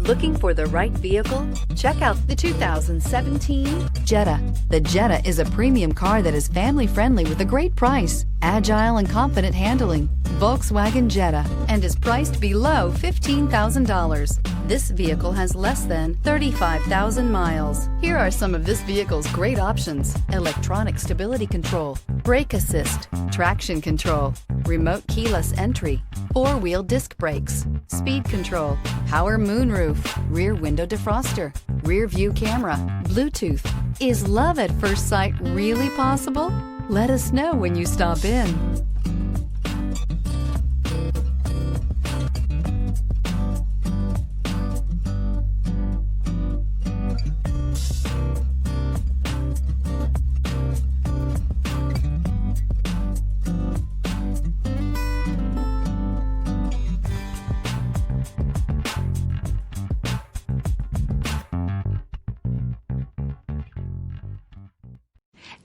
Looking for the right vehicle? Check out the 2017 Jetta. The Jetta is a premium car that is family-friendly with a great price, agile and confident handling. Volkswagen Jetta, and is priced below $15,000. This vehicle has less than 35,000 miles. Here are some of this vehicle's great options: electronic stability control, brake assist, traction control, remote keyless entry, four-wheel disc brakes, speed control, power moonroof, rear window defroster, rear view camera, Bluetooth. Is love at first sight really possible? Let us know when you stop in.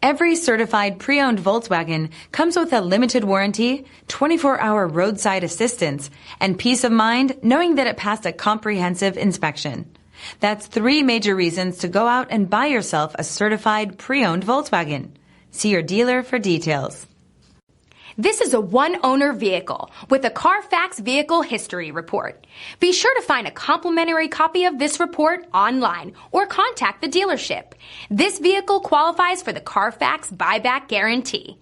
Every certified pre-owned Volkswagen comes with a limited warranty, 24-hour roadside assistance, and peace of mind knowing that it passed a comprehensive inspection. That's 3 major reasons to go out and buy yourself a certified pre-owned Volkswagen. See your dealer for details. This is a one-owner vehicle with a CARFAX Vehicle History Report. Be sure to find a complimentary copy of this report online or contact the dealership. This vehicle qualifies for the CARFAX Buyback Guarantee.